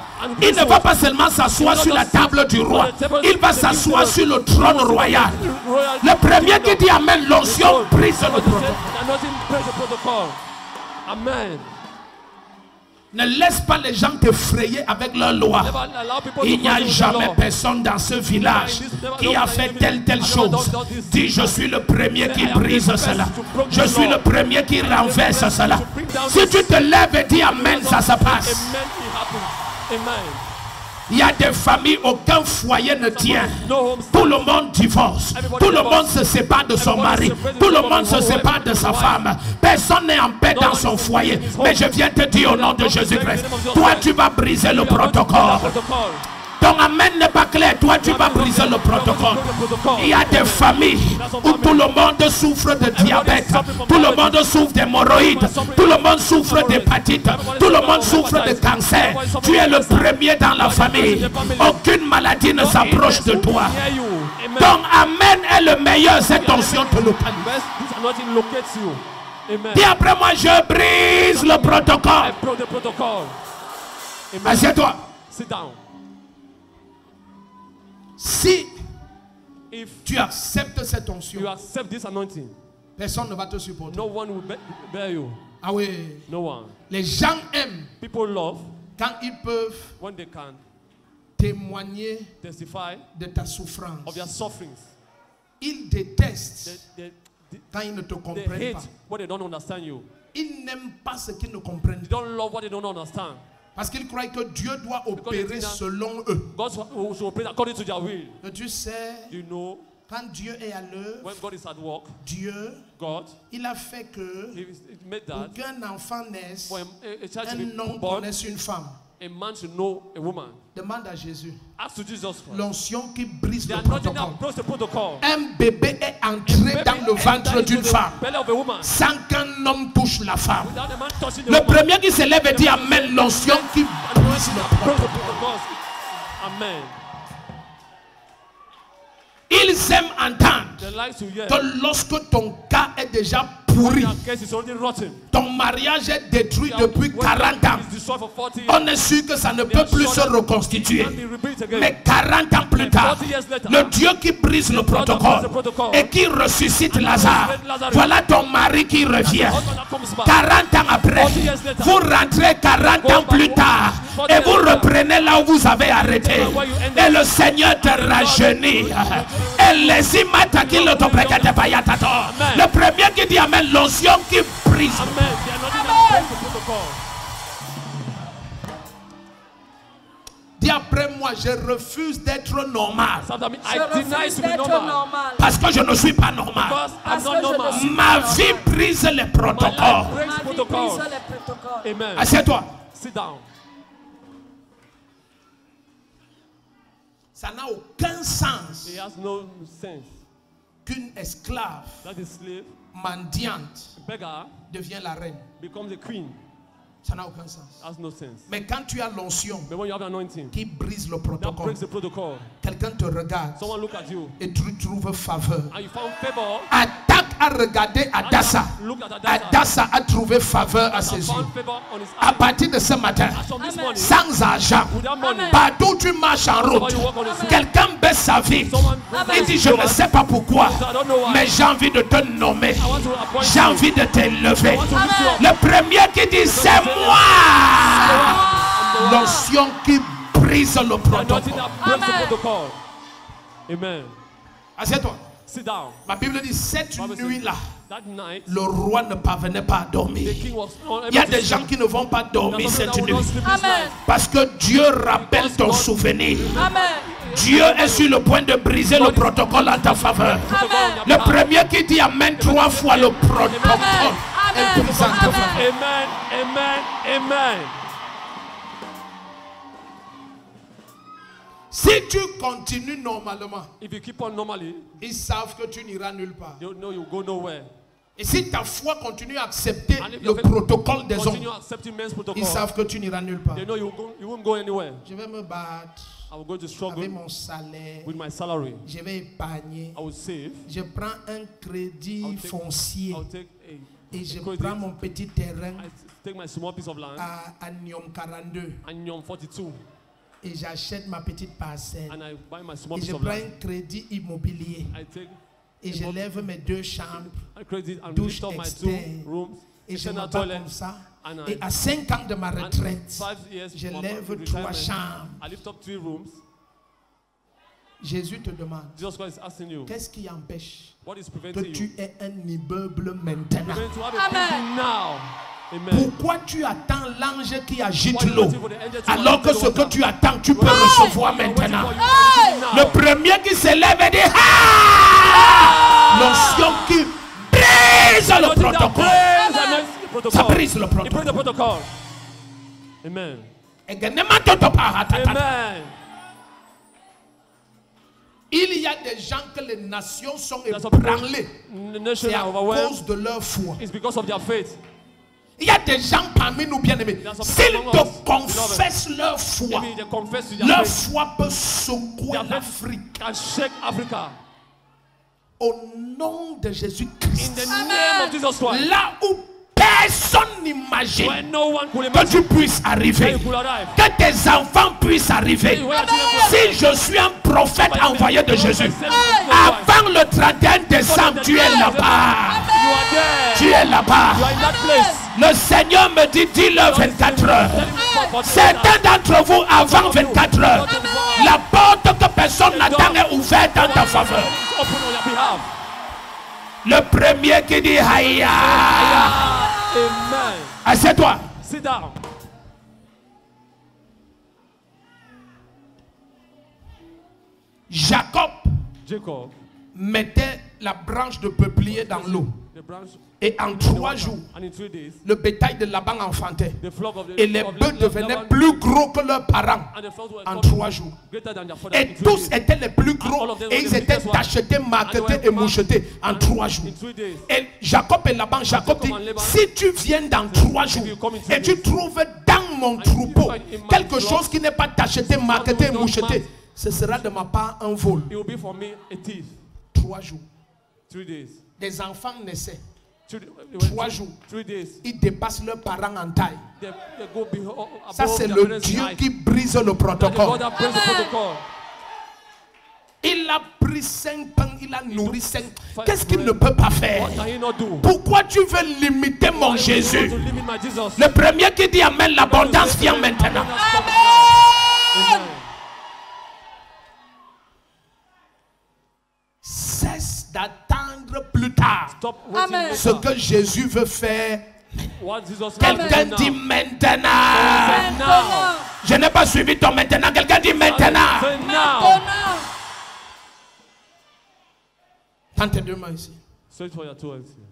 Il ne va pas seulement s'asseoir sur la table du roi. Il va s'asseoir sur le trône royal. Le premier qui dit Amen, l'onction brise le protocole. Amen. Ne laisse pas les gens t'effrayer avec leur loi. Il n'y a jamais personne dans ce village qui a fait telle chose. Dis, je suis le premier qui brise cela. Je suis le premier qui renverse cela. Si tu te lèves et dis Amen, ça se passe. Il y a des familles, aucun foyer ne tient. Tout le monde divorce. Tout le monde se sépare de son mari. Tout le monde se sépare de sa femme. Personne n'est en paix dans son foyer. Mais je viens te dire au nom de Jésus-Christ, toi tu vas briser le protocole. Ton amen n'est pas clair, toi tu vas briser le protocole. Il y a des familles où tout le monde souffre de diabète, tout le monde souffre d'hémorroïdes, tout le monde souffre d'hépatite, tout le monde souffre de cancer. Tu es le premier dans la famille. Aucune maladie ne s'approche de toi. Ton amen est le meilleur, cette onction te localise. Dis après moi, je brise le protocole. Assieds-toi. Si tu acceptes cette onction, personne ne va te supporter. No one will bear you. Ah oui. No one. Les gens aiment People love quand ils peuvent when they can témoigner testify de ta souffrance. of their sufferings. Ils détestent They quand ils ne te hate comprennent pas. what they don't understand you. Ils n'aiment pas ce qu'ils ne comprennent They pas. don't love what they don't understand. Parce qu'ils croient que Dieu doit they opérer think that selon eux. God should operate according to their will. Mais tu sais, You know, quand Dieu est à l'œuvre, when God is at work, Dieu, God, il a fait que He made that pour qu'un enfant naisse, for a child to un homme be born, connaisse une femme. a man should know a woman. Demande à Jésus. Ask to Jesus Christ. L'onction qui brise They le are not in protocole. that close the protocol. Un bébé est entré dans le ventre d'une femme Belly of a woman. sans qu'un homme touche la femme. Without a man touching the Le woman. premier qui se lève et dit Amen, l'onction qui brise le Close the protocole. protocol. Amen. Ils aiment entendre They like to hear que lorsque ton cas est déjà pourri, their case is already rotten. ton mariage est détruit depuis 40 ans, It's destroyed for 40 years. on est sûr que ça ne peut plus se reconstituer. Can't be rebuilt again. Mais 40 ans plus tard, le Dieu qui brise le protocole et qui ressuscite Lazare, voilà ton mari qui revient. Husband that comes back. 40 ans après, vous rentrez 40 ans plus tard et vous reprenez là où vous avez arrêté. Et le Seigneur te rajeunit. Et les imataki le toprekate payatato. Le premier qui dit Amen, l'onction qui brise. Amen. They are not in that close the protocol. Dis après moi, je refuse d'être normal. Sometimes Je I deny refuse to be d'être normal. normal. Parce que je ne suis pas normal. Because Parce I'm not que je ne normal. suis Ma vie brise les My life protocoles. breaks Ma vie protocol. brise les protocoles. Amen. Assieds-toi. Sit down. Ça n'a aucun sens It has no sense qu'une esclave that the slave, mendiante beggar, devienne la reine. becomes a queen. Ça n'a aucun sens. It has no sense. Mais quand tu as l'onction But when you have anointing, qui brise le that protocole, breaks the protocol. quelqu'un te regarde Someone look at you et tu trouves faveur. and you found favor. Attaque à regarder Adassa. Look at Adassa. Adassa a trouvé faveur à ses yeux. Found favor on his À eye. partir de ce matin, As from this morning, sans argent, without money, partout où tu marches en route, quelqu'un baisse sa vie. Il dit, je ne sais pas pourquoi, mais j'ai envie de te nommer. I want to appoint J'ai you. envie de t'élever. I want to lift you up. Le premier qui dit, c'est moi. L'onction qui brise le Anointing protocole. that breaks the Amen. protocol. Amen. Assieds-toi. Sit down. Ma Bible dit, cette nuit-là, That night, le roi ne parvenait pas à dormir. the king was unable Il y a to des sleep. gens qui ne vont pas dormir There's some cette that will nuit. not sleep this Amen. night. Parce que Dieu rappelle ton souvenir. Amen. Dieu est sur le point de briser le protocole en ta faveur. Amen. Le premier qui dit Amen 3 fois le protocole Amen. est brisé en ta Amen. faveur. Amen. Amen. Amen. Si tu continues normalement, If you keep on normally, ils savent que tu n'iras nulle part. they know you go nowhere. Et si ta foi continue à accepter And if le your faith protocole des continue hommes, accepting men's ils protocol, savent que tu n'iras nulle part. they know you won't go anywhere. Je vais me battre I will go to avec struggle mon salaire. with my salary. Je vais épargner. I will save. Je prends un crédit I'll take- foncier I'll take et je a credit. prends mon petit terrain I take my small piece of land, à Nyom 42 Anyom 42, et j'achète ma petite parcelle. and I buy my small Et piece je of prends land. un crédit immobilier I take et je lève mes 2 chambres a credit and douche lift up my 2 externe. rooms, et je external me bats toilet, comme ça. and Et à 5 ans de ma and retraite, 5 years je of lève retirement, 3 chambres. I lift up 3 rooms. Jésus te demande, Jesus Christ is asking you, qu'est-ce qui empêche what is que preventing you? tu aies un immeuble maintenant? Prevent to have a Amen. building now. Amen. Pourquoi tu attends l'ange qui agite Why you l'eau waiting for the angel to alors que agite ce the que water? tu attends, tu peux Why recevoir you are waiting maintenant? for you to receive Le now? premier qui se lève et dit Ah! L'onction qui brise le Nothing that protocole. breaks against the protocol. Ça brise le It breaks the protocole. protocol. Amen. Amen. Il y a des gens que les nations sont That's what ébranlées. the nation C'est à are overwhelmed. cause de leur foi. It's because of their faith. Il y a des gens parmi nous bien-aimés. There's some S'ils among te us, confessent leur foi, Maybe they confess to their leur faith. foi peut secouer Their faith l'Afrique. can shake Africa. Au nom de In Jésus-Christ. the name of Jesus Christ. Là où personne n'imagine When no one could que imagine tu puisses that arriver, you could arrive. que tes enfants puissent arriver. When your children could Si je suis un prophète envoyé de Jésus, avant le 31 décembre, tu es là-bas. You are there. Tu es là-bas. You are in that place. Le Seigneur me dit, dis-le 24 heures. Certains d'entre vous, avant 24 heures, la porte que personne n'attend est ouverte en ta faveur. Open on your behalf. Le premier qui dit, Haïa, Amen. assieds-toi. Sit down. Jacob Jacob, mettait la branche de peuplier dans l'eau. the branch, Et en 3 jours, and in 3 days, le bétail de Laban enfantait. the flock of the Et les of bœufs devenaient plus gros que leurs parents and the flocks were en becoming 3 jours. greater than their father Et in 3 tous days. étaient les plus gros all of them et were ils the étaient biggest ones. achetés, And they marketés were et mouchetés en 3 jours. In 3 days. Et Jacob et Laban, Jacob dit, Jacob and Laban, si tu viens dans 3 jours you come in 3 et tu days, trouves dans mon you troupeau find in my quelque flock, chose qui n'est pas acheté, marketé et not moucheté, marked, ce sera de ma part un vol. It will be for me a thief. 3 jours. 3 days. Des enfants naissaient. 3 jours. 3 days. Ils dépassent leurs parents en taille. They go above Ça, c'est their le parents' Dieu height. qui brise le That the God protocole. that breaks the protocol. Il a pris 5 pains, il a nourri 5. five Qu'est-ce qu'il bread. ne peut pas faire? What can he not do? Pourquoi tu veux limiter mon Why you Jésus? want to limit my Jesus? Le premier qui dit Amen, l'abondance vient maintenant. Amen. Cesse d'attendre plus tard Stop waiting Amen. ce later. que Jésus veut faire. What Jesus Quelqu'un now. dit maintenant. Maintenant. Je n'ai pas suivi ton maintenant. Quelqu'un dit maintenant. Say now. Maintenant. Tends tes deux mains ici. Search for your two hands here.